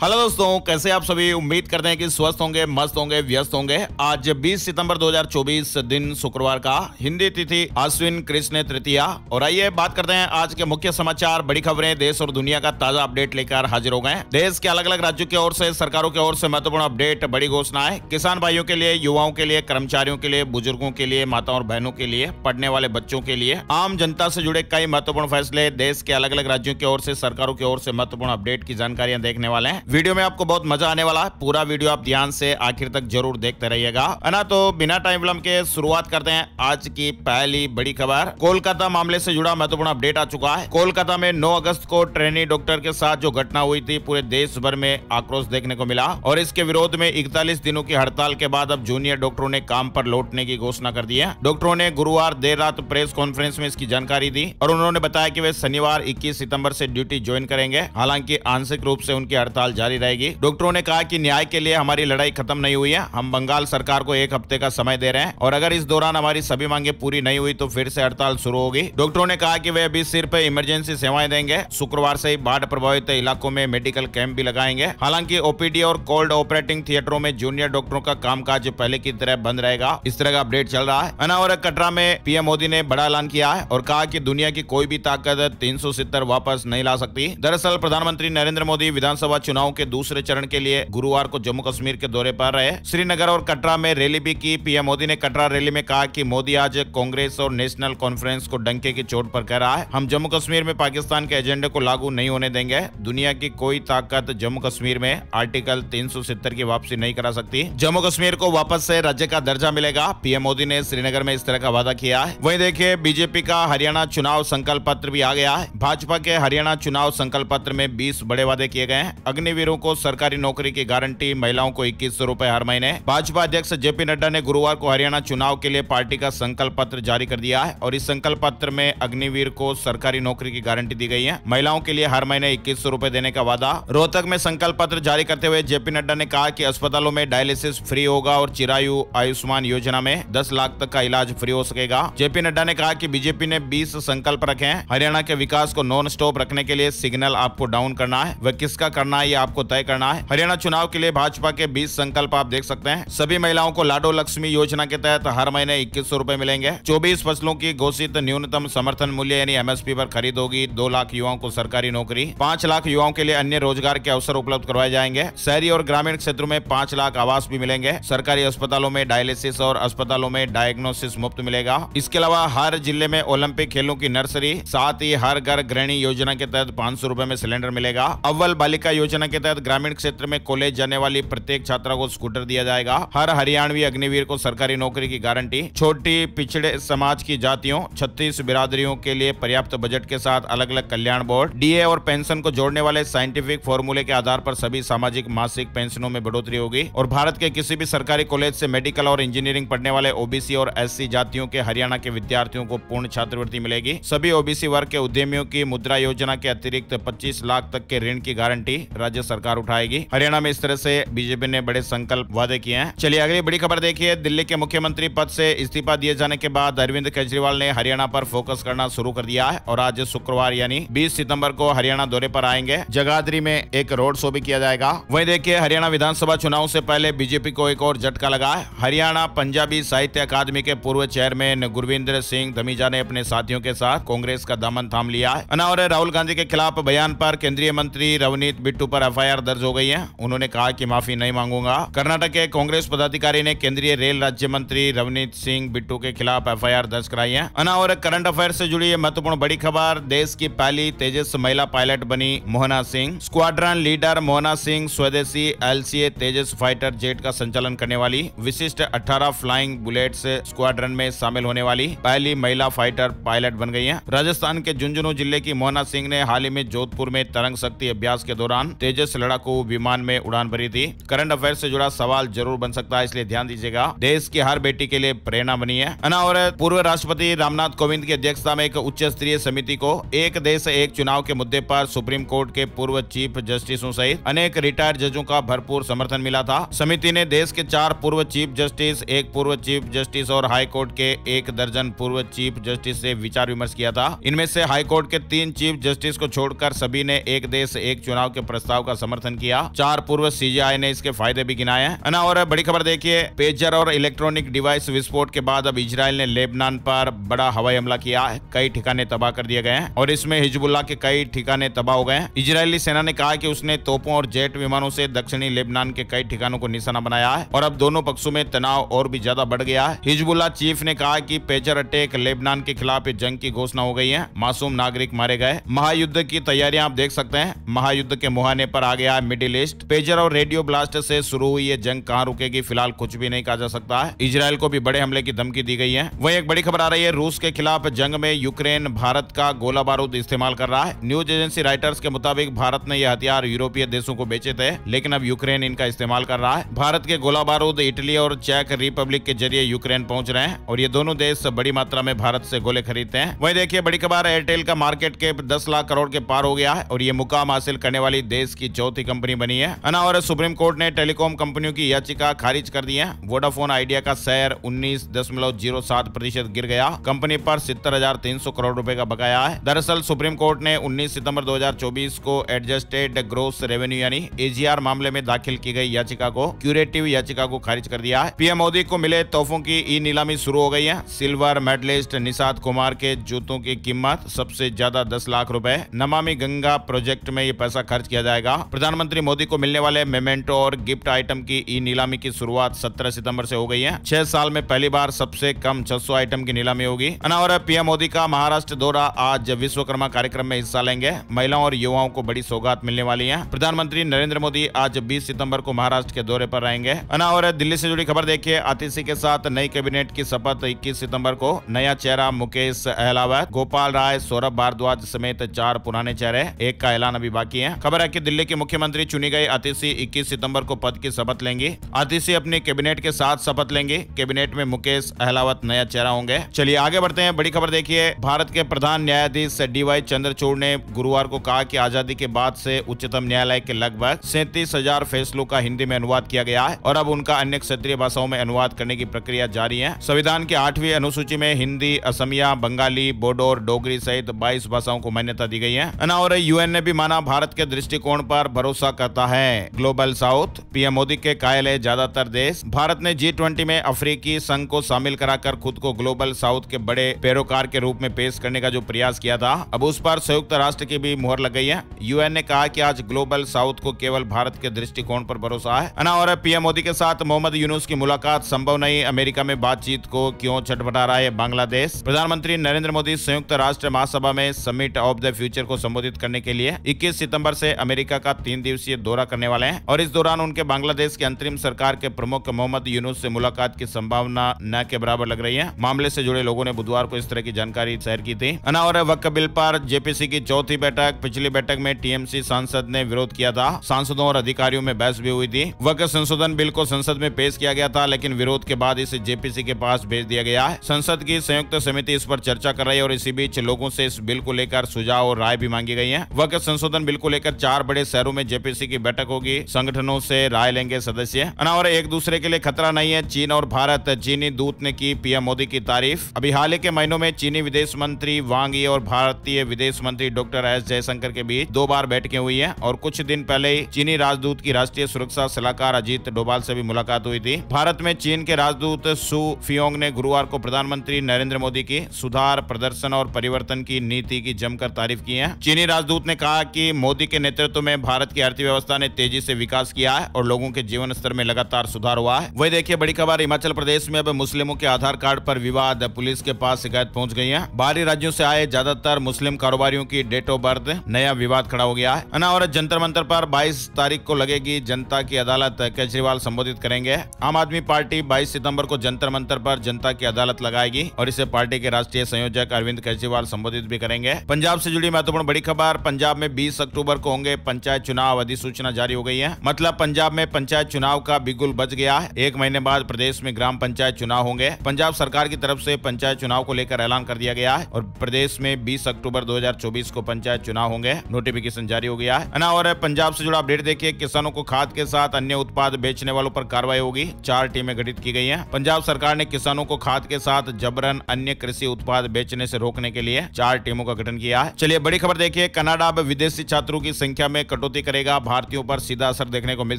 Hello दोस्तों, कैसे आप सभी। उम्मीद करते हैं कि स्वस्थ होंगे, मस्त होंगे, व्यस्त होंगे। आज 20 सितंबर 2024 दिन शुक्रवार का, हिंदी तिथि आश्विन कृष्ण तृतीया। और आइए बात करते हैं आज के मुख्य समाचार, बड़ी खबरें, देश और दुनिया का ताजा अपडेट लेकर हाजिर हो गए। देश के अलग अलग राज्यों की ओर से, सरकारों की ओर से महत्वपूर्ण अपडेट, बड़ी घोषणाएं, किसान भाइयों के लिए, युवाओं के लिए, कर्मचारियों के लिए, बुजुर्गों के लिए, माताओं और बहनों के लिए, पढ़ने वाले बच्चों के लिए, आम जनता से जुड़े कई महत्वपूर्ण फैसले, देश के अलग अलग राज्यों की ओर से, सरकारों की ओर से महत्वपूर्ण अपडेट की जानकारियां देखने वाले हैं। वीडियो में आपको बहुत मजा आने वाला है। पूरा वीडियो आप ध्यान से आखिर तक जरूर देखते रहिएगा, है ना। तो बिना टाइम विलंब के शुरुआत करते हैं आज की पहली बड़ी खबर। कोलकाता मामले से जुड़ा महत्वपूर्ण अपडेट आ चुका है। कोलकाता में 9 अगस्त को ट्रेनी डॉक्टर के साथ जो घटना हुई थी, पूरे देश भर में आक्रोश देखने को मिला और इसके विरोध में 41 दिनों की हड़ताल के बाद अब जूनियर डॉक्टरों ने काम पर लौटने की घोषणा कर दी है। डॉक्टरों ने गुरुवार देर रात प्रेस कॉन्फ्रेंस में इसकी जानकारी दी और उन्होंने बताया कि वे शनिवार 21 सितंबर से ड्यूटी ज्वाइन करेंगे। हालांकि आंशिक रूप से उनकी हड़ताल जारी रहेगी। डॉक्टरों ने कहा कि न्याय के लिए हमारी लड़ाई खत्म नहीं हुई है। हम बंगाल सरकार को 1 हफ्ते का समय दे रहे हैं और अगर इस दौरान हमारी सभी मांगे पूरी नहीं हुई तो फिर से हड़ताल शुरू होगी। डॉक्टरों ने कहा कि वे अभी सिर्फ इमरजेंसी सेवाएं देंगे। शुक्रवार से ही बाढ़ प्रभावित इलाकों में मेडिकल कैंप भी लगाएंगे। हालांकि ओपीडी और कोल्ड ऑपरेटिंग थिएटरों में जूनियर डॉक्टरों का कामकाज पहले की तरह बंद रहेगा। इस तरह का अपडेट चल रहा है ना। और कटरा में पीएम मोदी ने बड़ा ऐलान किया है और कहा कि दुनिया की कोई भी ताकत 370 वापस नहीं ला सकती। दरअसल प्रधानमंत्री नरेंद्र मोदी विधानसभा चुनाव के दूसरे चरण के लिए गुरुवार को जम्मू कश्मीर के दौरे पर रहे। श्रीनगर और कटरा में रैली भी की। पीएम मोदी ने कटरा रैली में कहा कि मोदी आज कांग्रेस और नेशनल कॉन्फ्रेंस को डंके की चोट पर कह रहा है, हम जम्मू कश्मीर में पाकिस्तान के एजेंडे को लागू नहीं होने देंगे। दुनिया की कोई ताकत जम्मू कश्मीर में आर्टिकल 370 की वापसी नहीं करा सकती। जम्मू कश्मीर को वापस से राज्य का दर्जा मिलेगा। पीएम मोदी ने श्रीनगर में इस तरह का वादा किया है। वहीं देखिए, बीजेपी का हरियाणा चुनाव संकल्प पत्र भी आ गया है। भाजपा के हरियाणा चुनाव संकल्प पत्र में 20 बड़े वादे किए गए हैं। अग्निवीरों को सरकारी नौकरी की गारंटी, महिलाओं को 2100 रुपए हर महीने। भाजपा अध्यक्ष जेपी नड्डा ने गुरुवार को हरियाणा चुनाव के लिए पार्टी का संकल्प पत्र जारी कर दिया है और इस संकल्प पत्र में अग्निवीर को सरकारी नौकरी की गारंटी दी गई है। महिलाओं के लिए हर महीने 2100 रुपए देने का वादा। रोहतक में संकल्प पत्र जारी करते हुए जेपी नड्डा ने कहा कि अस्पतालों में डायलिसिस फ्री होगा और चिरायु आयुष्मान योजना में 10 लाख तक का इलाज फ्री हो सकेगा। जेपी नड्डा ने कहा कि बीजेपी ने 20 संकल्प रखे हैं। हरियाणा के विकास को नॉन स्टॉप रखने के लिए सिग्नल आपको डाउन करना है, वह किसका करना है ये आपको तय करना है। हरियाणा चुनाव के लिए भाजपा के 20 संकल्प आप देख सकते हैं। सभी महिलाओं को लाडो लक्ष्मी योजना के तहत हर महीने 2100 रुपए मिलेंगे। 24 फसलों की घोषित न्यूनतम समर्थन मूल्य यानी एमएसपी पर खरीद होगी। 2 लाख युवाओं को सरकारी नौकरी, 5 लाख युवाओं के लिए अन्य रोजगार के अवसर उपलब्ध करवाए जाएंगे। शहरी और ग्रामीण क्षेत्रों में 5 लाख आवास भी मिलेंगे। सरकारी अस्पतालों में डायलिसिस और अस्पतालों में डायग्नोसिस मुफ्त मिलेगा। इसके अलावा हर जिले में ओलंपिक खेलों की नर्सरी, साथ ही हर घर गृहिणी योजना के तहत 500 रुपए में सिलेंडर मिलेगा। अव्वल बालिका योजना के तहत ग्रामीण क्षेत्र में कॉलेज जाने वाली प्रत्येक छात्रा को स्कूटर दिया जाएगा। हर हरियाणवी अग्निवीर को सरकारी नौकरी की गारंटी। छोटी पिछड़े समाज की जातियों, 36 बिरादरियों के लिए पर्याप्त बजट के साथ अलग अलग कल्याण बोर्ड। डीए और पेंशन को जोड़ने वाले साइंटिफिक फॉर्मूले के आधार पर सभी सामाजिक मासिक पेंशनों में बढ़ोतरी होगी। और भारत के किसी भी सरकारी कॉलेज से मेडिकल और इंजीनियरिंग पढ़ने वाले ओबीसी और एससी जातियों के हरियाणा के विद्यार्थियों को पूर्ण छात्रवृत्ति मिलेगी। सभी ओबीसी वर्ग के उद्यमियों की मुद्रा योजना के अतिरिक्त 25 लाख तक के ऋण की गारंटी राज्य सरकार उठाएगी। हरियाणा में इस तरह से बीजेपी ने बड़े संकल्प वादे किए हैं। चलिए अगली बड़ी खबर देखिए। दिल्ली के मुख्यमंत्री पद से इस्तीफा दिए जाने के बाद अरविंद केजरीवाल ने हरियाणा पर फोकस करना शुरू कर दिया है और आज शुक्रवार यानी 20 सितंबर को हरियाणा दौरे पर आएंगे। जगाधरी में एक रोड शो भी किया जाएगा। वहीं देखिए, हरियाणा विधानसभा चुनाव से पहले बीजेपी को एक और झटका लगा है। हरियाणा पंजाबी साहित्य अकादमी के पूर्व चेयरमैन गुरविंदर सिंह धमीजा ने अपने साथियों के साथ कांग्रेस का दामन थाम लिया है। और राहुल गांधी के खिलाफ बयान पर केंद्रीय मंत्री रवनीत बिट्टू पर एफआईआर दर्ज हो गई है। उन्होंने कहा कि माफी नहीं मांगूंगा। कर्नाटक के कांग्रेस पदाधिकारी ने केंद्रीय रेल राज्य मंत्री रवनीत सिंह बिट्टू के खिलाफ एफआईआर दर्ज कराई है। और करंट अफेयर से जुड़ी महत्वपूर्ण बड़ी खबर, देश की पहली तेजस महिला पायलट बनी मोहना सिंह। स्क्वाड्रन लीडर मोहना सिंह स्वदेशी एलसीए तेजस फाइटर जेट का संचालन करने वाली विशिष्ट 18 फ्लाइंग बुलेट्स स्क्वाड्रन में शामिल होने वाली पहली महिला फाइटर पायलट बन गई है। राजस्थान के झुंझुनू जिले की मोहना सिंह ने हाल ही में जोधपुर में तरंग शक्ति अभ्यास के दौरान तेजस लड़ाकू विमान में उड़ान भरी थी। करंट अफेयर से जुड़ा सवाल जरूर बन सकता है, इसलिए ध्यान दीजिएगा। देश की हर बेटी के लिए प्रेरणा बनी है। और पूर्व राष्ट्रपति रामनाथ कोविंद की अध्यक्षता में एक उच्च स्तरीय समिति को एक देश एक चुनाव के मुद्दे पर सुप्रीम कोर्ट के पूर्व चीफ जस्टिसों सहित अनेक रिटायर्ड जजों का भरपूर समर्थन मिला था। समिति ने देश के 4 पूर्व चीफ जस्टिस, 1 पूर्व चीफ जस्टिस और हाई कोर्ट के 1 दर्जन पूर्व चीफ जस्टिस से विचार विमर्श किया था। इनमें से हाई कोर्ट के 3 चीफ जस्टिस को छोड़कर सभी ने एक देश एक चुनाव के प्रस्ताव का का समर्थन किया। 4 पूर्व सीजीआई ने इसके फायदे भी गिनाए हैं ना। और बड़ी खबर देखिए, पेजर और इलेक्ट्रॉनिक डिवाइस विस्फोट के बाद अब इजराइल ने लेबनान पर बड़ा हवाई हमला किया है। कई ठिकाने तबाह कर दिए गए हैं और इसमें हिजबुल्लाह के कई ठिकाने तबाह हो गए हैं। इजरायली सेना ने कहा कि उसने तोपों और जेट विमानों से दक्षिणी लेबनान के कई ठिकानों को निशाना बनाया है और अब दोनों पक्षों में तनाव और भी ज्यादा बढ़ गया है। हिजबुल्लाह चीफ ने कहा कि पेजर अटैक लेबनान के खिलाफ जंग की घोषणा हो गई है। मासूम नागरिक मारे गए। महायुद्ध की तैयारियां आप देख सकते हैं। महायुद्ध के मुहाने पर आ गया है मिडिल ईस्ट। पेजर और रेडियो ब्लास्ट से शुरू हुई ये जंग कहां रुकेगी, फिलहाल कुछ भी नहीं कहा जा सकता है। इजरायल को भी बड़े हमले की धमकी दी गई है। वहीं एक बड़ी खबर आ रही है, रूस के खिलाफ जंग में यूक्रेन भारत का गोला बारूद इस्तेमाल कर रहा है। न्यूज एजेंसी राइटर्स के मुताबिक भारत ने यह हथियार यूरोपीय देशों को बेचे थे, लेकिन अब यूक्रेन इनका इस्तेमाल कर रहा है। भारत के गोला बारूद इटली और चेक रिपब्लिक के जरिए यूक्रेन पहुंच रहे हैं और ये दोनों देश बड़ी मात्रा में भारत से गोले खरीदते हैं। वहीं देखिए बड़ी खबर, एयरटेल का मार्केट के 10 लाख करोड़ के पार हो गया है और ये मुकाम हासिल करने वाली देश की चौथी कंपनी बनी है ना। और सुप्रीम कोर्ट ने टेलीकॉम कंपनियों की याचिका खारिज कर दी है। वोडाफोन आइडिया का शेयर 19.07% गिर गया। कंपनी पर 70,300 करोड़ रुपए का बकाया है। दरअसल सुप्रीम कोर्ट ने 19 सितंबर 2024 को एडजस्टेड ग्रोस रेवेन्यू यानी एजीआर मामले में दाखिल की गई याचिका को, क्यूरेटिव याचिका को खारिज कर दिया है। पीएम मोदी को मिले तोहफों की ई नीलामी शुरू हो गई है। सिल्वर मेडलिस्ट निषाद कुमार के जूतों की कीमत सबसे ज्यादा 10 लाख रुपए। नमामि गंगा प्रोजेक्ट में ये पैसा खर्च किया जाएगा। प्रधानमंत्री मोदी को मिलने वाले मेमेंटो और गिफ्ट आइटम की ई नीलामी की शुरुआत 17 सितंबर से हो गई है। 6 साल में पहली बार सबसे कम 600 आइटम की नीलामी होगी। और पीएम मोदी का महाराष्ट्र दौरा, आज विश्वकर्मा कार्यक्रम में हिस्सा लेंगे। महिलाओं और युवाओं को बड़ी सौगात मिलने वाली है। प्रधानमंत्री नरेंद्र मोदी आज 20 सितंबर को महाराष्ट्र के दौरे पर रहेंगे। और दिल्ली से जुड़ी खबर देखिए, आतिशी के साथ नई कैबिनेट की शपथ 21 सितंबर को। नया चेहरा मुकेश अहलावत, गोपाल राय, सौरभ भारद्वाज समेत 4 पुराने चेहरे, एक का ऐलान अभी बाकी है। खबर है कि दिल्ली की मुख्यमंत्री चुनी गई आतिशी 21 सितंबर को पद की शपथ लेंगी। आतिशी अपनी कैबिनेट के साथ शपथ लेंगे। कैबिनेट में मुकेश अहलावत नया चेहरा होंगे। चलिए आगे बढ़ते हैं। बड़ी खबर देखिए, भारत के प्रधान न्यायाधीश डीवाई चंद्रचूड़ ने गुरुवार को कहा कि आजादी के बाद से उच्चतम न्यायालय के लगभग 37,000 फैसलों का हिंदी में अनुवाद किया गया है और अब उनका अन्य क्षेत्रीय भाषाओं में अनुवाद करने की प्रक्रिया जारी है। संविधान की 8वीं अनुसूची में हिंदी, असमिया, बंगाली, बोडो और डोगरी सहित 22 भाषाओं को मान्यता दी गई है। और यूएन ने भी माना भारत के दृष्टिकोण पर भरोसा करता है ग्लोबल साउथ। पीएम मोदी के कायल है ज्यादातर देश। भारत ने G20 में अफ्रीकी संघ को शामिल कराकर खुद को ग्लोबल साउथ के बड़े पैरोकार के रूप में पेश करने का जो प्रयास किया था, अब उस पर संयुक्त राष्ट्र की भी मुहर लग गई है। यूएन ने कहा कि आज ग्लोबल साउथ को केवल भारत के दृष्टिकोण पर भरोसा है। और पीएम मोदी के साथ मोहम्मद यूनुस की मुलाकात संभव नहीं, अमेरिका में बातचीत को क्यों छटपटा रहा है बांग्लादेश। प्रधानमंत्री नरेंद्र मोदी संयुक्त राष्ट्र महासभा में समिट ऑफ द फ्यूचर को संबोधित करने के लिए 21 सितंबर से अमेरिका का 3 दिवसीय दौरा करने वाले हैं और इस दौरान उनके बांग्लादेश के अंतरिम सरकार के प्रमुख मोहम्मद यूनुस से मुलाकात की संभावना न के बराबर लग रही है। मामले से जुड़े लोगों ने बुधवार को इस तरह की जानकारी शेयर की थी। और वक्फ बिल पर जेपीसी की चौथी बैठक, पिछली बैठक में टीएमसी सांसद ने विरोध किया था। सांसदों और अधिकारियों में बहस भी हुई थी। वक्फ संशोधन बिल को संसद में पेश किया गया था, लेकिन विरोध के बाद इसे जेपीसी के पास भेज दिया गया है। संसद की संयुक्त समिति इस पर चर्चा कर रही है और इसी बीच लोगों से इस बिल को लेकर सुझाव और राय भी मांगी गई है। वक्फ संशोधन बिल को लेकर 4 बड़े शहरों में जेपीसी की बैठक होगी। संगठनों से राय लेंगे सदस्य। और एक दूसरे के लिए खतरा नहीं है चीन और भारत। चीनी दूत ने की पीएम मोदी की तारीफ। अभी हाल के महीनों में चीनी विदेश मंत्री वांग यी और भारतीय विदेश मंत्री डॉक्टर एस जयशंकर के बीच 2 बार बैठकें हुई हैं और कुछ दिन पहले ही चीनी राजदूत की राष्ट्रीय सुरक्षा सलाहकार अजीत डोभाल से भी मुलाकात हुई थी। भारत में चीन के राजदूत सु फियोंग ने गुरुवार को प्रधानमंत्री नरेंद्र मोदी की सुधार, प्रदर्शन और परिवर्तन की नीति की जमकर तारीफ की है। चीनी राजदूत ने कहा कि मोदी के नेतृत्व में भारत की अर्थव्यवस्था ने तेजी से विकास किया है और लोगों के जीवन स्तर में लगातार सुधार हुआ है। वही देखिए बड़ी खबर, हिमाचल प्रदेश में अब मुस्लिमों के आधार कार्ड पर विवाद, पुलिस के पास शिकायत पहुंच गई है। बाहरी राज्यों से आए ज्यादातर मुस्लिम कारोबारियों की डेट ऑफ बर्थ, नया विवाद खड़ा हो गया है। और जंतर मंतर पर 22 तारीख को लगेगी जनता की अदालत, केजरीवाल संबोधित करेंगे। आम आदमी पार्टी 22 सितंबर को जंतर मंतर पर जनता की अदालत लगाएगी और इसे पार्टी के राष्ट्रीय संयोजक अरविंद केजरीवाल संबोधित भी करेंगे। पंजाब से जुड़ी महत्वपूर्ण बड़ी खबर, पंजाब में 20 अक्टूबर को होंगे पंचायत चुनाव, अधिसूचना जारी हो गई है। मतलब पंजाब में पंचायत चुनाव का बिगुल बज गया है। 1 महीने बाद प्रदेश में ग्राम पंचायत चुनाव होंगे। पंजाब सरकार की तरफ से पंचायत चुनाव को लेकर ऐलान कर दिया गया है और प्रदेश में 20 अक्टूबर 2024 को पंचायत चुनाव होंगे। नोटिफिकेशन जारी हो गया है। और पंजाब से जुड़ा अपडेट देखिए, किसानों को खाद के साथ अन्य उत्पाद बेचने वालों पर कार्रवाई होगी। 4 टीमें गठित की गई हैं। पंजाब सरकार ने किसानों को खाद के साथ जबरन अन्य कृषि उत्पाद बेचने से रोकने के लिए 4 टीमों का गठन किया है। चलिए बड़ी खबर देखिए, कनाडा अब विदेशी छात्रों की संख्या में कटौती करेगा, भारतीयों पर सीधा असर देखने को मिल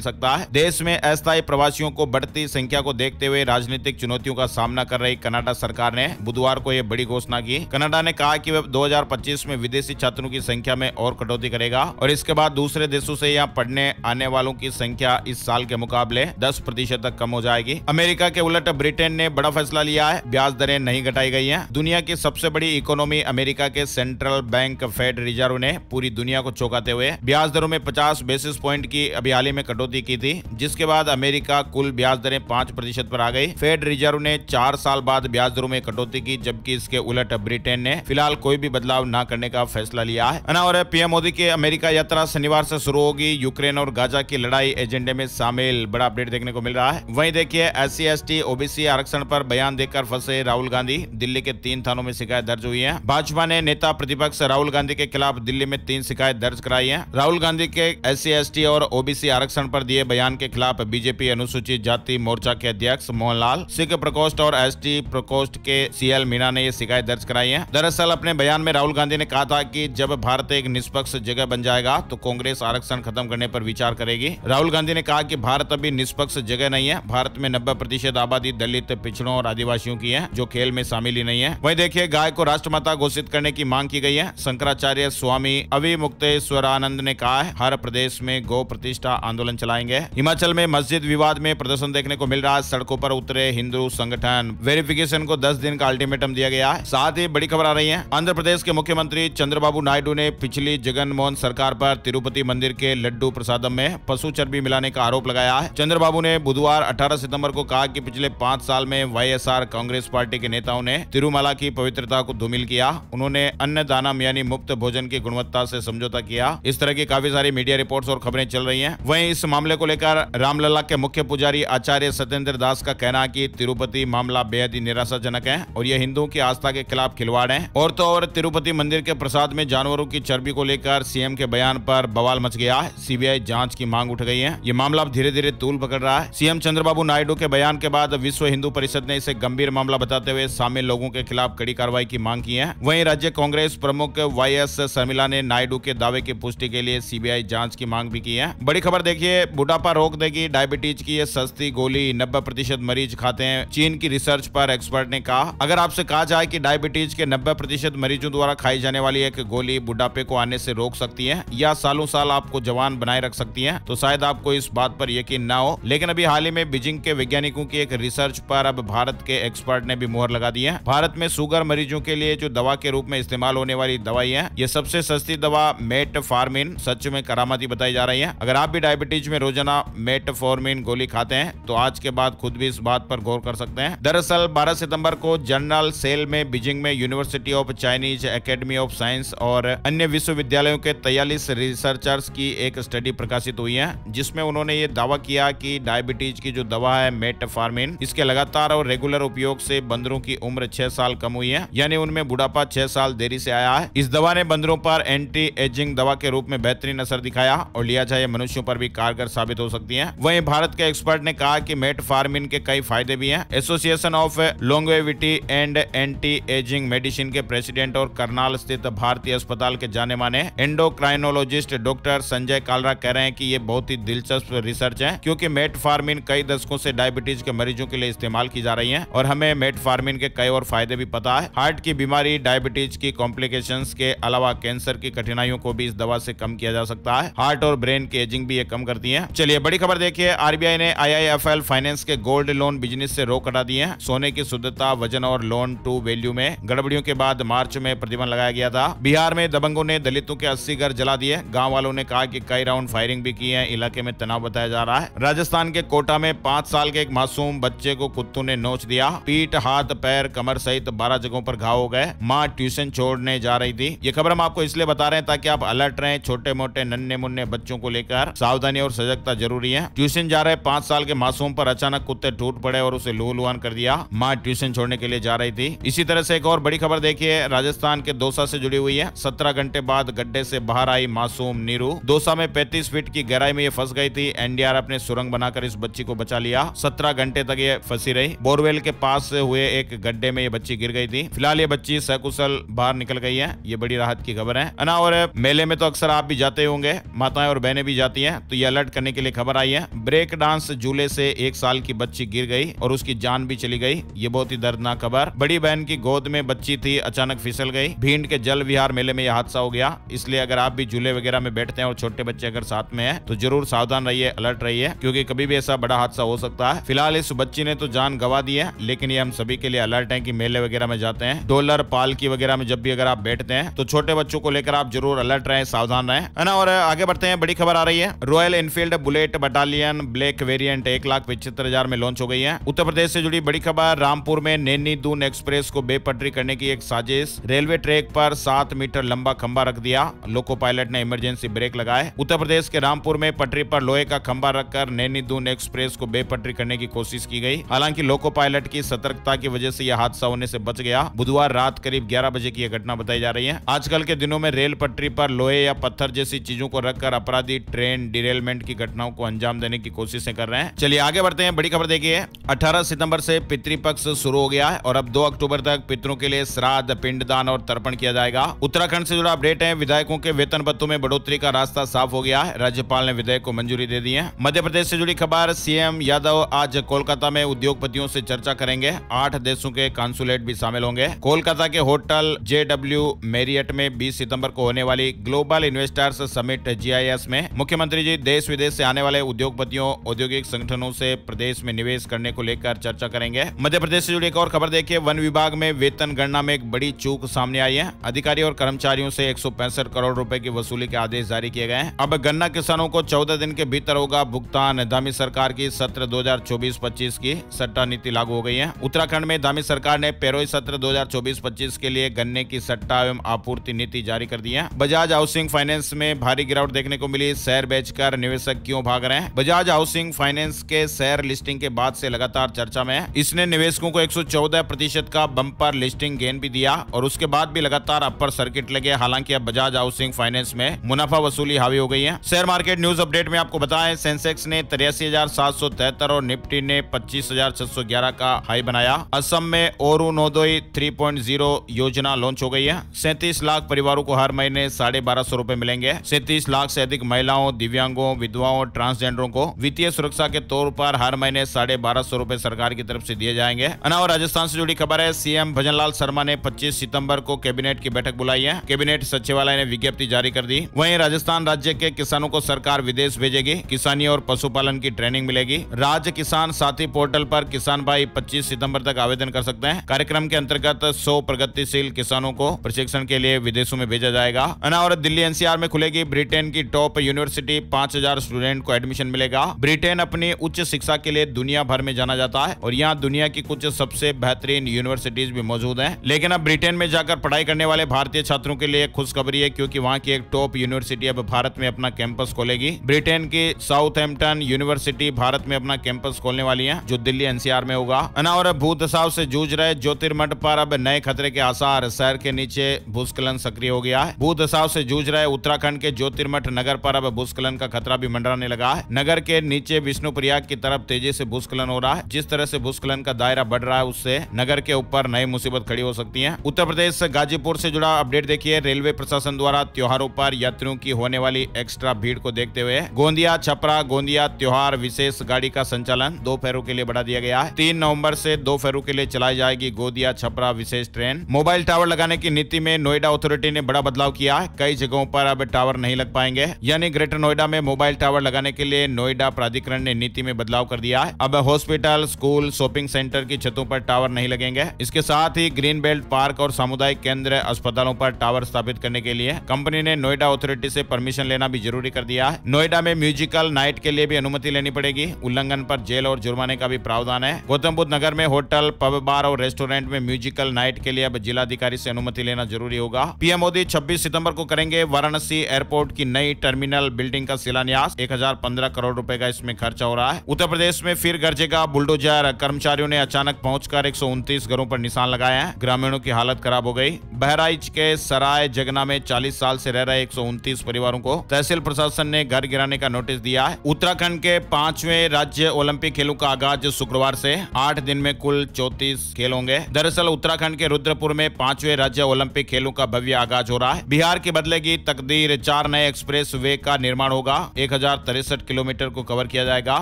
सकता है। देश में अस्थायी प्रवासियों को बढ़ती संख्या को देखते हुए राजनीतिक चुनौतियों का सामना कर रही कनाडा सरकार ने बुधवार को यह बड़ी घोषणा की। कनाडा ने कहा कि वह 2025 में विदेशी छात्रों की संख्या में और कटौती करेगा और इसके बाद दूसरे देशों से यहाँ पढ़ने आने वालों की संख्या इस साल के मुकाबले 10% तक कम हो जाएगी। अमेरिका के उलट ब्रिटेन ने बड़ा फैसला लिया है, ब्याज दरें नहीं घटाई गई हैं। दुनिया की सबसे बड़ी इकोनॉमी अमेरिका के सेंट्रल बैंक फेड रिजर्व ने पूरी दुनिया को चौंकाते हुए ब्याज दरों में 50 बेसिस पॉइंट की अभी हाल ही में कटौती की थी, जिसके बाद अमेरिका कुल ब्याज दरें 5% पर आ गई। फेड रिजर्व ने 4 साल बाद ब्याज दरों में कटौती की, जबकि इसके उलट ब्रिटेन ने फिलहाल कोई भी बदलाव न करने का फैसला लिया है। और पीएम मोदी की अमेरिका यात्रा शनिवार से शुरू होगी। यूक्रेन और गाजा की लड़ाई एजेंडे में शामिल बड़ा अपडेट देखने को मिल रहा है। वहीं देखिए SC ST OBC आरक्षण पर बयान देकर फंसे राहुल गांधी, दिल्ली के 3 थानों में शिकायत दर्ज हुई है। भाजपा ने नेता प्रतिपक्ष राहुल गांधी के खिलाफ दिल्ली में 3 शिकायत दर्ज कराई है। राहुल गांधी के SC ST और OBC आरक्षण पर दिए बयान के खिलाफ बीजेपी अनुसूचित जाति मोर्चा के अध्यक्ष मोहनलाल, सिख प्रकोष्ठ और ST प्रकोष्ठ के CL मीणा ने ये शिकायत दर्ज कराई है। दरअसल अपने बयान में राहुल गांधी ने कहा था कि जब भारत एक निष्पक्ष जगह बन जाएगा तो कांग्रेस आरक्षण खत्म करने पर विचार करेगी। राहुल गांधी ने कहा कि भारत अभी निष्पक्ष जगह नहीं है। भारत में 90% आबादी दलित, पिछड़ों और आदिवासियों की है, जो खेल में शामिल ही नहीं है। वहीं देखिए गाय को राष्ट्रमाता घोषित करने की मांग की गई है। शंकराचार्य स्वामी अविमुक्तेश्वरानंद ने कहा है, हर प्रदेश में गौ प्रतिष्ठा आंदोलन चलाएंगे। हिमाचल में मस्जिद विवाद में प्रदर्शन देखने को मिल रहा है। सड़कों पर उतरे हिंदू संगठन, वेरिफिकेशन को 10 दिन का अल्टीमेटम दिया गया है। साथ ही बड़ी खबर आ रही है, आंध्र प्रदेश के मुख्यमंत्री चंद्रबाबू नायडू ने पिछली जगनमोहन सरकार पर तिरुपति मंदिर के लड्डू प्रसादम में पशु चर्बी मिलाने का आरोप लगाया है। चंद्रबाबू ने बुधवार 18 सितंबर को कहा कि पिछले 5 साल में YSR कांग्रेस पार्टी के नेताओं ने तिरुमला की पवित्रता को धूमिल किया। उन्होंने अन्नदानम यानी मुफ्त भोजन की गुणवत्ता से समझौता किया। इस तरह की काफी सारी मीडिया रिपोर्ट्स और खबरें चल रही हैं। वहीं इस मामले को लेकर रामलला के मुख्य पुजारी आचार्य सत्येंद्र दास का कहना है कि तिरुपति मामला बेहद ही निराशाजनक है और यह हिंदुओं की आस्था के खिलाफ खिलवाड़ है। और तो और तिरुपति मंदिर के प्रसाद में जानवरों की चर्बी को लेकर सीएम के बयान पर बवाल मच गया है। CBI जांच की मांग उठ गई है। ये मामला अब धीरे धीरे तूल पकड़ रहा है। सीएम चंद्रबाबू नायडू के बयान के बाद विश्व हिंदू परिषद ने इसे गंभीर मामला बताते हुए शामिल लोगों के खिलाफ कड़ी कार्रवाई की मांग की है। वहीं राज्य कांग्रेस प्रमुख YS शर्मिला ने नायडू के दावे की पुष्टि के लिए CBI जांच की मांग भी की है। बड़ी खबर देखिए, बुढ़ापा रोक देगी डायबिटीज की ये सस्ती गोली, 90% मरीज खाते हैं। चीन की रिसर्च पर एक्सपर्ट ने कहा, अगर आपसे कहा जाए कि डायबिटीज के 90% मरीजों द्वारा खाई जाने वाली एक गोली बुढ़ापे को आने से रोक सकती है या सालों साल आपको जवान बनाए रख सकती है, तो शायद आपको इस बात पर यकीन ना हो। लेकिन अभी हाल ही में बीजिंग के वैज्ञानिकों की एक रिसर्च पर अब भारत के एक्सपर्ट ने भी मुहर लगा दी है। भारत में शुगर मरीजों के लिए जो दवा के रूप में इस्तेमाल होने वाली दवाई है, ये सबसे सस्ती दवा मेटफॉर्मिन सच में करामाती बताई जा रही है। अगर आप भी डायबिटीज में रोजाना मेटफॉर्मिन गोली खाते हैं तो आज के बाद खुद भी इस बात पर गौर कर सकते हैं। दरअसल 12 सितंबर को जर्नल सेल में बीजिंग में university of Chinese academy of science और अन्य विश्वविद्यालयों के 43 रिसर्चर्स की एक स्टडी प्रकाशित हुई है, जिसमें उन्होंने ये दावा किया कि डायबिटीज की जो दवा है मेटफॉर्मिन, इसके लगातार और रेगुलर उपयोग से बंदरों की उम्र 6 साल कम हुई है, यानी उनमें बुढ़ापा 6 साल देरी से आया है। इस दवा ने बंदरों पर एंटी एजिंग दवा के रूप में बेहतरीन असर दिखाया और लिया जाए मनुष्यों पर भी कारगर साबित हो सकती है। वहीं भारत के एक्सपर्ट ने कहा कि मेटफॉर्मिन के कई फायदे भी हैं। Association of longevity and anti ageing medicine के प्रेसिडेंट और करनाल स्थित भारतीय अस्पताल के जाने माने एंडोक्राइनोलॉजिस्ट डॉक्टर संजय कालरा कह रहे हैं कि ये बहुत ही दिलचस्प रिसर्च है, क्योंकि मेटफॉर्मिन कई दशकों से डायबिटीज के मरीजों के लिए इस्तेमाल की जा रही है और हमें मेटफॉर्मिन के कई और फायदे भी पता है। हार्ट की बीमारी, डायबिटीज की कॉम्प्लिकेशंस के अलावा कैंसर की कठिनाइयों को भी इस दवा से कम किया जा सकता है। हार्ट और ब्रेन की एजिंग भी ये कम करती है। चलिए बड़ी खबर देखिए, RBI ने IIFL फाइनेंस के गोल्ड लोन बिजनेस से रोक हटा दिए हैं। सोने की शुद्धता, वजन और लोन टू वैल्यू में गड़बड़ियों के बाद मार्च में प्रतिबंध लगाया गया था। बिहार में दबंगों ने दलितों के 80 घर जला दिए। गांव वालों ने कहा कि कई राउंड फायरिंग भी की है। इलाके में तनाव बताया जा रहा है। राजस्थान के कोटा में 5 साल के एक मासूम बच्चे को कुत्तों ने नोच दिया। पीठ, हाथ, पैर, कमर सहित 12 जगहों पर घाव हो गए। मां ट्यूशन छोड़ने जा रही थी। ये खबर हम आपको इसलिए बता रहे हैं ताकि आप अलर्ट रहें। छोटे मोटे नन्हे मुन्ने बच्चों को लेकर सावधानी और सजगता जरूरी है। ट्यूशन जा रहे 5 साल के मासूम पर अचानक कुत्ते टूट पड़े और उसे लूहलुहान कर दिया। मां ट्यूशन छोड़ने के लिए जा रही थी। इसी तरह से एक और बड़ी खबर देखिए, राजस्थान के दौसा से जुड़ी हुई है। 17 घंटे बाद गड्ढे से बाहर आई मासूम नीरू। दौसा में 35 फीट की गहराई में ये फंस गई थी। NDRF ने सुरंग बनाकर इस बच्ची को बचा लिया। 17 घंटे तक ये फंसी रही। बोरवेल के पास हुए एक गड्ढे में ये बच्ची गिर गई थी। फिलहाल ये बच्ची सकुशल बाहर निकल गई है। ये बड़ी राहत की खबर है ना। और मेले में तो अक्सर आप भी जाते होते होंगे, माताएं और बहनें भी जाती हैं, तो ये अलर्ट करने के लिए खबर आई है। ब्रेक डांस झूले से 1 साल की बच्ची गिर गई और उसकी जान भी चली गई। ये बहुत ही दर्दनाक खबर। बड़ी बहन की गोद में बच्ची थी, अचानक फिसल गई। भिंड के जल विहार मेले में यह हादसा हो गया। इसलिए अगर आप भी झूले वगैरह में बैठते हैं और छोटे बच्चे अगर साथ में है तो जरूर सावधान रहिए, अलर्ट रहिए, क्योंकि कभी भी ऐसा बड़ा हादसा हो सकता है। फिलहाल इस बच्ची ने तो जान गंवा दी है, लेकिन ये हम सभी के लिए अलर्ट है कि मेले वगैरह में जाते हैं, डॉलर पालकी वगैरह में जब भी अगर आप बैठते हैं तो छोटे बच्चों को लेकर आप जरूर अलर्ट रहें, सावधान रहें, है ना। और आगे बढ़ते हैं, बड़ी खबर आ रही है। Royal Enfield bullet battalion black variant 1,75,000 में लॉन्च हो गई है। उत्तर प्रदेश से जुड़ी बड़ी खबर। रामपुर में नैनी दून एक्सप्रेस को बेपटरी करने की एक साजिश। रेलवे ट्रैक पर 7 मीटर लंबा खंबा रख दिया, लोको पायलट ने इमरजेंसी ब्रेक लगाए। उत्तर प्रदेश के रामपुर में पटरी पर लोहे का खंबा रखकर नैनी दून एक्सप्रेस को बेपटरी करने की कोशिश की गई। हालांकि लोको पायलट की सतर्कता की वजह से यह हादसा होने से बच गया। बुधवार रात करीब 11 बजे की यह घटना बताई जा रही है। आजकल के दिनों में रेल पटरी पर लोहे या पत्थर जैसी चीजों को रखकर अपराधी ट्रेन डिरेलमेंट की घटनाओं को अंजाम देने की कोशिशें कर रहे हैं। चलिए आगे बढ़ते हैं, बड़ी खबर देखिए। 18 सितंबर से पितृपक्ष शुरू हो गया है और अब 2 अक्टूबर तक पितरों के लिए श्राद्ध, पिंडदान और तर्पण किया जाएगा। उत्तराखंड से जुड़ा अपडेट है। विधायकों के वेतन भत्तों में बढ़ोतरी का रास्ता साफ हो गया है। राज्यपाल ने विधेयक को मंजूरी दे दी है। मध्य प्रदेश से जुड़ी खबर। सीएम यादव आज कोलकाता में उद्योगपतियों से चर्चा करेंगे। 8 देशों के कांसुलेट भी शामिल होंगे। कोलकाता के होटल JW मैरियट में 20 सितंबर को होने वाली ग्लोबल इन्वेस्टर्स समिट GIS में मुख्यमंत्री जी देश विदेश से आने वाले उद्योगपतियों, औद्योगिक संगठनों से प्रदेश में निवेश करने को लेकर चर्चा करेंगे। मध्य प्रदेश से जुड़ी एक और खबर देखिए। वन विभाग में वेतन गणना में एक बड़ी चूक सामने आई है। अधिकारी और कर्मचारियों से 165 करोड़ रुपए की वसूली के आदेश जारी किए गए हैं। अब गन्ना किसानों को 14 दिन के भीतर होगा भुगतान। धामी सरकार की सत्र 2024-25 की सट्टा नीति लागू हो गई है। उत्तराखंड में धामी सरकार ने पेरोई सत्र 2024-25 के लिए गन्ने की सट्टा एवं आपूर्ति नीति जारी कर दी है। बजाज हाउसिंग फाइनेंस में भारी गिरावट देखने को मिली। शेयर बेचकर निवेशक क्यों भाग रहे हैं? बजाज हाउसिंग फाइनेंस के शेयर लिस्टिंग के बाद से लगातार चर्चा में है। इसने निवेशकों को 114% का बम्पर लिस्टिंग गेन भी दिया और उसके बाद भी लगातार अपर सर्किट लगे। हालांकि अब बजाज हाउसिंग फाइनेंस में मुनाफा वसूली हावी हो गई है। शेयर मार्केट न्यूज अपडेट में आपको बताएं, सेंसेक्स ने 83,773 और निफ्टी ने 25,611 का हाई बनाया। असम में अरुणोदय 3.0 योजना लॉन्च हो गई है। 37 लाख परिवारों को हर महीने 1250 रुपए मिलेंगे। 37 लाख से अधिक महिलाओं, दिव्यांगों, विधवाओं, ट्रांसजेंडरों को वित्तीय सुरक्षा के तौर पर हर महीने 1250 रुपए सरकार की तरफ से दिए जाएंगे। और राजस्थान से जुड़ी खबर है। सीएम भजनलाल शर्मा ने 25 सितंबर को कैबिनेट की बैठक बुलाई है। कैबिनेट सचिवालय ने विज्ञप्ति जारी कर दी। वहीं राजस्थान राज्य के किसानों को सरकार विदेश भेजेगी। किसानी और पशुपालन की ट्रेनिंग मिलेगी। राज्य किसान साथी पोर्टल पर किसान भाई 25 सितंबर तक आवेदन कर सकते हैं। कार्यक्रम के अंतर्गत 100 प्रगतिशील किसानों को प्रशिक्षण के लिए विदेशों में भेजा जाएगा। और दिल्ली NCR में खुलेगी ब्रिटेन की टॉप यूनिवर्सिटी। 5000 स्टूडेंट को एडमिशन मिलेगा। ब्रिटेन अपनी उच्च शिक्षा के लिए दुनिया भर में जाना जाता है और यहाँ दुनिया की कुछ सबसे बेहतरीन यूनिवर्सिटीज भी मौजूद हैं। लेकिन अब ब्रिटेन में जाकर पढ़ाई करने वाले भारतीय छात्रों के लिए खुशखबरी है, क्योंकि वहाँ की एक टॉप यूनिवर्सिटी अब भारत में अपना कैंपस खोलेगी। ब्रिटेन की साउथहैम्पटन यूनिवर्सिटी भारत में अपना कैंपस खोलने वाली है, जो दिल्ली NCR में होगा। और भूदशाव से जूझ रहे ज्योतिर्मठ पर अब नए खतरे के आसार। शहर के नीचे भूस्खलन सक्रिय हो गया है। भूदशाव से जूझ रहे उत्तराखंड के ज्योतिर्मठ नगर पर अब भूस्खलन का खतरा भी मंडराने लगा है। नगर के नीचे विष्णुप्रयाग की तरफ तेजी से भूस्खलन हो रहा है। जिस तरह से भूस्खलन का दायरा बढ़ रहा है, उससे नगर के ऊपर नई मुसीबत खड़ी हो सकती है। उत्तर प्रदेश गाजीपुर से जुड़ा अपडेट देखिए। रेलवे प्रशासन द्वारा त्योहारों पर यात्रियों की होने वाली एक्स्ट्रा भीड़ को देखते हुए गोंदिया छपरा गोंदिया त्योहार विशेष गाड़ी का संचालन 2 फेरों के लिए बढ़ा दिया गया है। 3 नवंबर से 2 फेरों के लिए चलाई जाएगी गोंदिया छपरा विशेष ट्रेन। मोबाइल टावर लगाने की नीति में नोएडा अथॉरिटी ने बड़ा बदलाव किया है। कई जगहों पर अब टावर नहीं लग पाएंगे, यानी ग्रेटर नोएडा में मोबाइल टावर लगाने के लिए नोएडा प्राधिकरण ने नीति में बदलाव कर दिया है। अब हॉस्पिटल, स्कूल, शॉपिंग सेंटर की छतों पर टावर नहीं लगेंगे। इसके साथ ही ग्रीन बेल्ट पार्क और सामुदायिक केंद्र, अस्पतालों पर टावर स्थापित करने के लिए कंपनी ने नोएडा अथॉरिटी से परमिशन लेना भी जरूरी कर दिया है। नोएडा में म्यूजिकल नाइट के लिए भी अनुमति लेनी पड़ेगी। उल्लंघन पर जेल और जुर्माने का भी प्रावधान है। गौतम बुद्ध नगर में होटल, पब, बार और रेस्टोरेंट में म्यूजिकल नाइट के लिए अब जिलाधिकारी से अनुमति लेना जरूरी होगा। पीएम मोदी 26 सितंबर को करेंगे वाराणसी एयरपोर्ट की नई टर्मिनल बिल्डिंग का शिलान्यास। 1015 करोड़ रुपए का इसमें खर्चा हो रहा है। उत्तर प्रदेश में फिर गरजेगा बुलडोजर। कर्मचारियों ने अचानक पहुंचकर 129 घरों पर निशान लगाए हैं। ग्रामीणों की हालत खराब हो गई। बहराइच के सराय जगना में 40 साल से रह रहे 129 परिवारों को तहसील प्रशासन ने घर गिराने का नोटिस दिया है। उत्तराखंड के 5वें राज्य ओलंपिक खेलों का आगाज शुक्रवार से 8 दिन में कुल 34 खेल होंगे। दरअसल उत्तराखंड के रुद्रपुर में 5वें राज्य ओलंपिक खेलों का भव्य आगाज हो रहा है। बिहार की बदलेगी तकदीर। 4 नए एक्सप्रेस वे का निर्माण होगा। 1063 किलोमीटर को कवर किया जाएगा।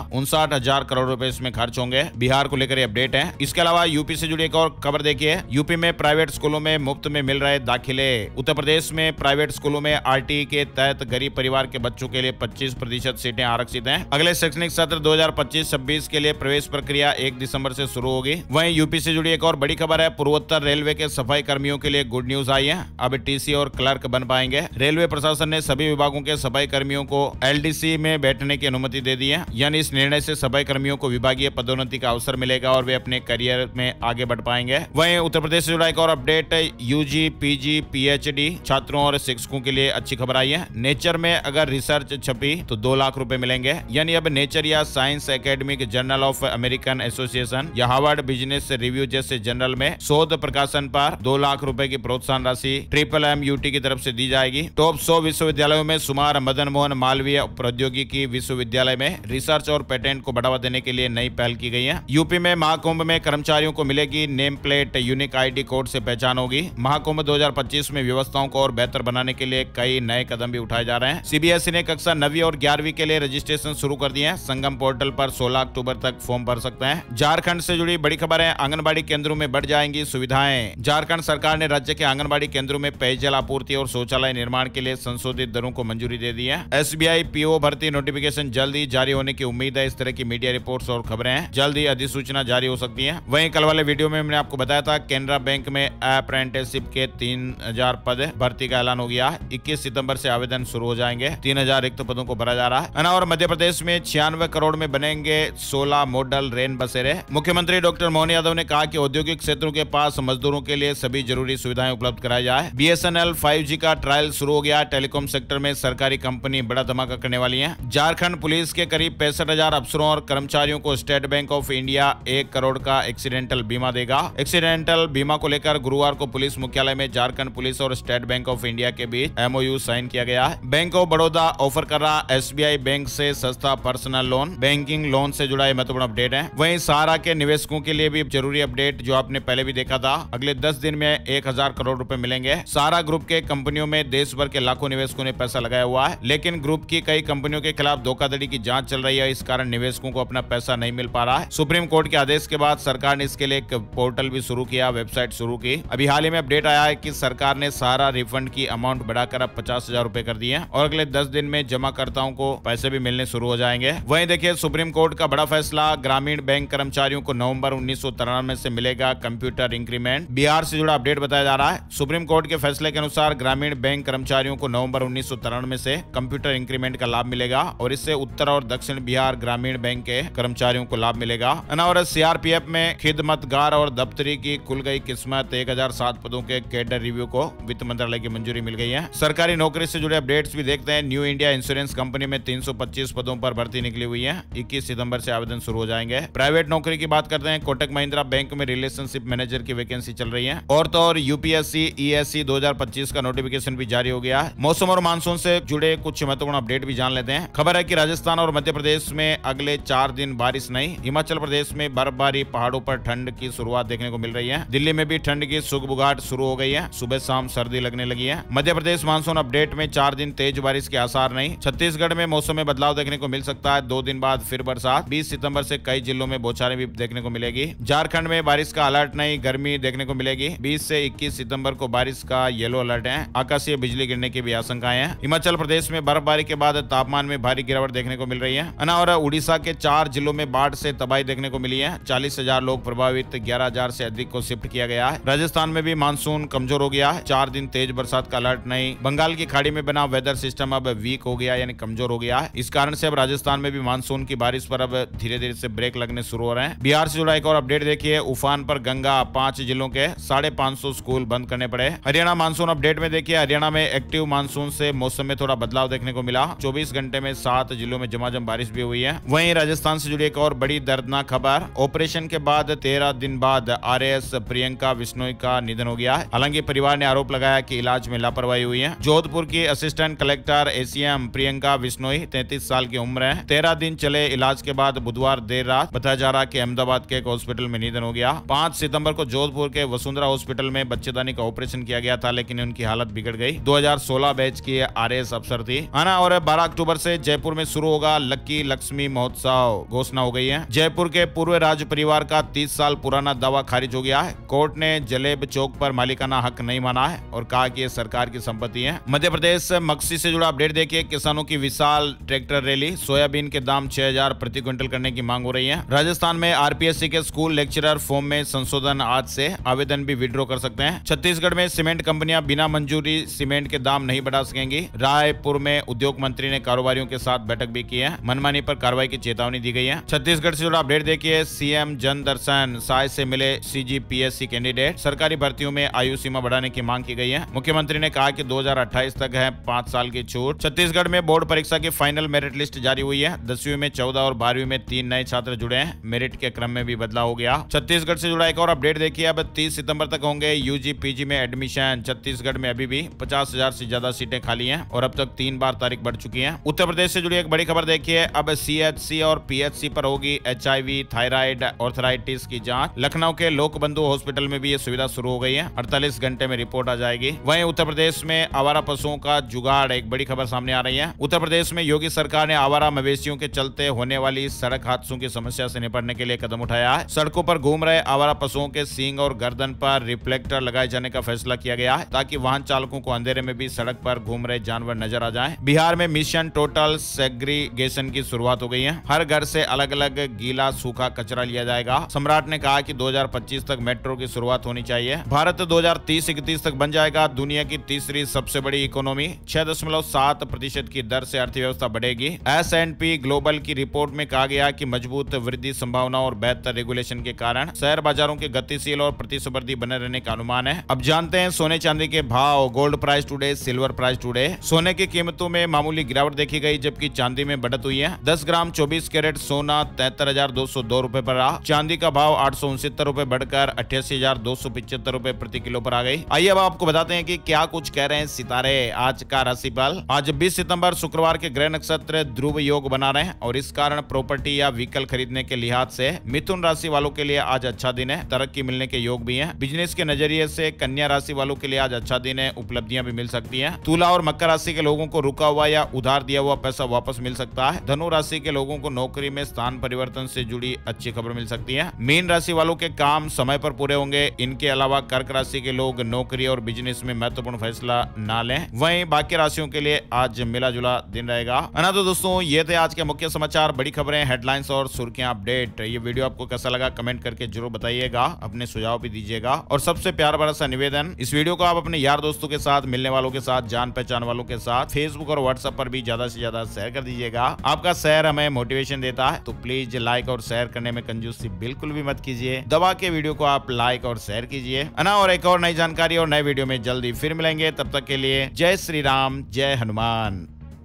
59,000 करोड़ रुपए इसमें खर्च होंगे। बिहार को लेकर अपडेट है। इसके अलावा यूपी से जुड़ी एक और खबर देखिए। यूपी में प्राइवेट स्कूलों में मुफ्त में मिल रहे दाखिले। उत्तर प्रदेश में प्राइवेट स्कूलों में आरटीई के तहत गरीब परिवार के बच्चों के लिए 25% सीटें आरक्षित हैं। अगले शैक्षणिक सत्र 2025-26 के लिए प्रवेश प्रक्रिया 1 दिसंबर से शुरू होगी। वहीं यूपी से जुड़ी एक और बड़ी खबर है। पूर्वोत्तर रेलवे के सफाई कर्मियों के लिए गुड न्यूज आई है। अब टीसी और क्लर्क बन पाएंगे। रेलवे प्रशासन ने सभी विभागों के सफाई कर्मियों को एलडीसी में बैठने की अनुमति दे दी है। यानी इस निर्णय से सफाई कर्मियों को विभागीय पदोन्नति का अवसर मिलेगा और वे अपने करियर में आगे बढ़ पाएंगे। वहीं उत्तर प्रदेश से जुड़ा एक और अपडेट, यूजी, पीजी, पीएचडी छात्रों और शिक्षकों के लिए अच्छी खबर आई है। नेचर में अगर रिसर्च छपी तो 2 लाख रुपए मिलेंगे। यानी अब नेचर या science academic journal of American association या हार्वर्ड बिजनेस रिव्यू जैसे जर्नल में शोध प्रकाशन पर 2 लाख रुपए की प्रोत्साहन राशि MMUT की तरफ से दी जाएगी। टॉप 100 विश्वविद्यालयों में शुमार मदन मोहन मालवीय प्रौद्योगिकी विश्वविद्यालय में रिसर्च और पेटेंट को बढ़ावा देने के लिए नई पहल की गई है। यूपी में महाकुंभ में कर्मचारियों को मिलेगी name plate, unique ID code से पहचान होगी। महाकुंभ 2025 में व्यवस्थाओं को और बेहतर बनाने के लिए कई नए कदम भी उठाए जा रहे हैं। सीबीएसई ने कक्षा 9वीं और 11वीं के लिए रजिस्ट्रेशन शुरू कर दिए हैं। संगम पोर्टल पर 16 अक्टूबर तक फॉर्म भर सकते हैं। झारखंड से जुड़ी बड़ी खबर है। आंगनबाड़ी केंद्रों में बढ़ जाएंगी सुविधाएं। झारखंड सरकार ने राज्य के आंगनबाड़ी केंद्रों में पेयजल आपूर्ति और शौचालय निर्माण के लिए संशोधित दरों को मंजूरी दे दी है। एसबीआई पीओ भर्ती नोटिफिकेशन जल्द ही जारी होने की उम्मीद है। इस तरह की मीडिया रिपोर्ट्स और खबरें हैं। जल्द ही अधिसूचना जारी हो सकती है। वहीं कल वाले वीडियो में मैंने आपको बताया था केनरा बैंक में अप्रेंटिसशिप के 3000 पद भर्ती का ऐलान हो गया। 21 सितंबर से आवेदन शुरू हो जाएंगे। 3000 रिक्त पदों को भरा जा रहा है। और मध्य प्रदेश में 96 करोड़ में बनेंगे 16 मॉडल रेन बसेरे। मुख्यमंत्री डॉक्टर मोहन यादव ने कहा कि औद्योगिक क्षेत्रों के पास मजदूरों के लिए सभी जरूरी सुविधाएं उपलब्ध कराई जाए। BSNL 5G का ट्रायल शुरू हो गया। टेलीकॉम सेक्टर में सरकारी कंपनी बड़ा धमाका करने वाली है। झारखंड पुलिस के करीब 65,000 अफसरों और कर्मचारियों को state bank of India 1 crore का एक्सीडेंटल बीमा देगा। एक्सीडेंटल बीमा को लेकर गुरुवार को पुलिस मुख्यालय में झारखंड पुलिस और स्टेट बैंक ऑफ इंडिया के बीच MOU साइन किया गया है। बैंक ऑफ बड़ौदा ऑफर कर रहा SBI बैंक से सस्ता पर्सनल लोन। बैंकिंग लोन से जुड़ा महत्वपूर्ण अपडेट है। वहीं सहारा के निवेशकों के लिए भी जरूरी अपडेट जो आपने पहले भी देखा था। अगले 10 दिन में 1000 करोड़ रुपए मिलेंगे। सहारा ग्रुप के कंपनियों में देश भर के लाखों निवेशकों ने पैसा लगाया हुआ है, लेकिन ग्रुप की कई कंपनियों के खिलाफ धोखाधड़ी की जांच चल रही है। इस कारण निवेशकों को अपना पैसा नहीं मिल पा रहा है। सुप्रीम कोर्ट के आदेश के बाद सरकार ने इसके लिए एक पोर्टल भी शुरू किया, वेबसाइट शुरू की। अभी हाल ही में अपडेट आया है कि सरकार ने सहारा रिफंड की अमाउंट बढ़ाकर अब 50,000 रुपए कर दिए और अगले 10 दिन में जमाकर्ताओं को पैसे भी मिलने शुरू हो जाएंगे। वहीं देखिए सुप्रीम कोर्ट का बड़ा फैसला, ग्रामीण बैंक कर्मचारियों को नवंबर 1993 से मिलेगा कंप्यूटर इंक्रीमेंट। बिहार से जुड़ा अपडेट बताया जा रहा है। सुप्रीम कोर्ट के फैसले के अनुसार ग्रामीण बैंक कर्मचारियों को नवंबर 1993 से कंप्यूटर इंक्रीमेंट का लाभ मिलेगा और इससे उत्तर और दक्षिण बिहार ग्रामीण बैंक के कर्मचारियों को लाभ मिलेगा। और सीआरपीएफ में खिदमतगार और दफ्तरी की खुल गई किस्मत। 1007 पदों के कैडर रिव्यू को वित्त मंत्रालय की मंजूरी मिल गई है। सरकारी नौकरी से जुड़े अपडेट्स भी देखते हैं। न्यू इंडिया इंश्योरेंस कंपनी में 325 पदों पर भर्ती निकली हुई है। 21 सितंबर से आवेदन शुरू हो जाएंगे। प्राइवेट नौकरी की बात करते हैं। कोटक महिंद्रा बैंक में रिलेशनशिप मैनेजर की वैकेंसी चल रही है। और तो और यूपीएससी ESC 2025 का नोटिफिकेशन भी जारी हो गया है। मौसम और मानसून से जुड़े कुछ महत्वपूर्ण अपडेट भी जान लेते हैं। खबर है कि राजस्थान और मध्य प्रदेश में अगले 4 दिन बारिश नहीं। हिमाचल प्रदेश में बर्फबारी, पहाड़ों पर ठंड की शुरुआत देखने को मिल रही है। दिल्ली में भी ठंड की सुगबुगाहट शुरू हो गई है। सुबह शाम सर्दी लगने लगी है। मध्य प्रदेश मानसून अपडेट में 4 दिन तेज बारिश के आसार नहीं। छत्तीसगढ़ में मौसम में बदलाव देखने को मिल सकता है। 2 दिन बाद फिर बरसात। 20 सितंबर से कई जिलों में बौछारें भी देखने को मिलेगी। झारखंड में बारिश का अलर्ट नहीं, गर्मी देखने को मिलेगी। 20 से 21 सितंबर को बारिश का येलो अलर्ट है। आकाशीय बिजली गिरने की भी आशंकाएं हैं। हिमाचल प्रदेश में बर्फबारी के बाद तापमान में भारी गिरावट देखने को मिल रही है। और उड़ीसा के 4 जिलों में बाढ़ से तबाही देखने को मिली है। 40,000 लोग प्रभावित, 11,000 से अधिक को शिफ्ट किया गया है। राजस्थान में भी मानसून कमजोर हो गया है। 4 दिन तेज बरसात का अलर्ट नहीं। बंगाल की खाड़ी में बना वेदर सिस्टम अब वीक हो गया, यानी कमजोर हो गया है। इस कारण से अब राजस्थान में भी मानसून की बारिश पर अब धीरे धीरे से ब्रेक लगने शुरू हो रहे हैं। बिहार से जुड़ा एक और अपडेट देखिए। उफान पर गंगा, 5 जिलों के 550 स्कूल बंद करने पड़े। हरियाणा मानसून अपडेट में देखिए। हरियाणा में एक्टिव मानसून से मौसम में थोड़ा बदलाव देखने को मिला। 24 घंटे में 7 जिलों में झमाझम बारिश भी हुई है। वहीं राजस्थान से जुड़ी एक और बड़ी दर्दनाक खबर। ऑपरेशन के बाद 13 दिन बाद RAS प्रियंका बिश्नोई का निधन हो गया है। हालांकि परिवार ने आरोप लगाया कि इलाज में लापरवाही हुई है। जोधपुर की assistant collector ACM Priyanka Bishnoi 33 साल की उम्र है। 13 दिन चले इलाज के बाद बुधवार देर रात बताया जा रहा कि अहमदाबाद के एक हॉस्पिटल में निधन हो गया। 5 सितंबर को जोधपुर के वसुंधरा हॉस्पिटल में बच्चेदानी का ऑपरेशन किया गया था, लेकिन उनकी हालत बिगड़ गई। 2016 बैच की RAS अफसर थी, है ना। और 12 अक्टूबर से जयपुर में शुरू होगा लक्की लक्ष्मी महोत्सव, घोषणा हो गई है। जयपुर के पूर्व राज परिवार का 30 साल पुराना दावा खारिज हो गया है। कोर्ट ने जलेब चौक पर मालिकाना हक नहीं माना है और कहा कि ये सरकार की संपत्ति है। मध्य प्रदेश मक्सी से जुड़ा अपडेट देखिए, किसानों की विशाल ट्रैक्टर रैली, सोयाबीन के दाम 6000 प्रति क्विंटल करने की मांग हो रही है। राजस्थान में RPSC के स्कूल लेक्चरर फॉर्म में संशोधन आज से, आवेदन भी विड्रॉ कर सकते हैं। छत्तीसगढ़ में सीमेंट कंपनियां बिना मंजूरी सीमेंट के दाम नहीं बढ़ा सकेंगी। रायपुर में उद्योग मंत्री ने कारोबारियों के साथ बैठक भी की है, मनमानी पर कार्रवाई की चेतावनी दी गई है। छत्तीसगढ़ से जुड़ा अपडेट देखिए, CM जन दर्शन साय से मिले CGPSC कैंडिडेट, सरकारी भर्तियों में आयु सीमा बढ़ाने की मांग की गई है। मुख्यमंत्री ने कहा कि 2028 तक है 5 साल की छूट। छत्तीसगढ़ में बोर्ड परीक्षा की फाइनल मेरिट लिस्ट जारी हुई है। 10वीं में 14 और 12वीं में 3 नए छात्र जुड़े हैं। मेरिट के क्रम में भी बदलाव हो गया। छत्तीसगढ़ से जुड़ा एक और अपडेट देखिए, अब 30 सितंबर तक होंगे UG PG में एडमिशन। छत्तीसगढ़ में अभी भी 50,000 से ज्यादा सीटें खाली हैं और अब तक 3 बार तारीख बढ़ चुकी है। उत्तर प्रदेश से जुड़ी एक बड़ी खबर देखिए, अब CHC और PHC पर होगी HIV, थायराइड, ऑर्थराइटिस की जांच। लखनऊ के लोकबंधु हॉस्पिटल में भी ये सुविधा शुरू हो गई है। 48 घंटे में रिपोर्ट आ जाएगी। वहीं उत्तर प्रदेश में आवारा पशुओं का जुगाड़, एक बड़ी खबर सामने आ रही है। उत्तर प्रदेश में योगी सरकार ने आवारा मवेशियों के चलते होने वाली सड़क हादसों की समस्या से निपटने के लिए कदम उठाया है। सड़कों पर घूम रहे आवारा पशुओं के सींग और गर्दन पर रिफ्लेक्टर लगाए जाने का फैसला किया गया है, ताकि वाहन चालकों को अंधेरे में भी सड़क पर घूम रहे जानवर नजर आ जाएं। बिहार में मिशन टोटल सेग्रीगेशन की शुरुआत हो गई है। हर घर से अलग अलग गीला सूखा कचरा लिया जाएगा। सम्राट ने कहा कि 2025 तक मेट्रो की शुरुआत होनी चाहिए। भारत 2030-31 तक बन जाएगा दुनिया की तीसरी सबसे बड़ी इकोनॉमी। 6.7% की दर से अर्थव्यवस्था बढ़ेगी। S&P ग्लोबल की रिपोर्ट में कहा गया कि मजबूत वृद्धि संभावना और बेहतर रेगुलेशन के कारण शेयर बाजारों के गतिशील और प्रतिस्पर्धी बने रहने का अनुमान है। अब जानते हैं सोने चांदी के भाव। Gold price today, silver price today. सोने की कीमतों में मामूली गिरावट देखी गई, जबकि चांदी में बढ़त हुई है। 10 ग्राम 24 कैरेट सोना 73,202 रुपए पर रहा। चांदी का भाव 869 रुपए बढ़कर 88,275 रुपए प्रति किलो पर आ गई। आइए अब आपको बताते हैं कि क्या कुछ कह रहे हैं सितारे। आज का राशिफल, आज 20 सितंबर शुक्रवार के ग्रह नक्षत्र ध्रुव योग बना रहे हैं और इस कारण प्रॉपर्टी या व्हीकल खरीदने के लिहाज से मिथुन राशि वालों के लिए आज अच्छा दिन है। तरक्की मिलने के योग भी हैं। बिजनेस के नजरिए से कन्या राशि वालों के लिए आज अच्छा दिन है। उपलब्धियां भी मिल सकती हैं। तुला और मकर राशि के लोगों को रुका हुआ या उधार दिया हुआ पैसा वापस मिल सकता है। धनु राशि के लोगों को नौकरी में स्थान परिवर्तन से जुड़ी अच्छी खबर मिल सकती है। मीन राशि वालों के काम समय पर पूरे होंगे। इनके अलावा कर्क राशि के लोग नौकरी और बिजनेस में महत्वपूर्ण फैसला ना लें। वहीं बाकी राशियों के लिए आज मिला जुला दिन रहेगा। तो दोस्तों, ये थे आज के मुख्य समाचार, बड़ी खबरें, हेडलाइंस और सुर्खियां अपडेट। ये वीडियो आपको कैसा लगा कमेंट करके जरूर बताइएगा, अपने सुझाव भी दीजिएगा। और सबसे प्यार भरा सा निवेदन, इस वीडियो को आप अपने यार दोस्तों के साथ, मिलने वालों के साथ, जान पहचान वालों के साथ फेसबुक और व्हाट्सएप पर भी ज्यादा से ज्यादा शेयर कर दीजिएगा। आपका शेयर हमें मोटिवेशन देता है, तो प्लीज लाइक और शेयर करने में कंजूसी बिल्कुल भी मत कीजिए। दबा के वीडियो को आप लाइक और शेयर कीजिए, है ना। और एक और नई जानकारी और नए वीडियो में जल्दी फिर मिलेंगे। तब तक के लिए जय श्री राम, जय हनुमान।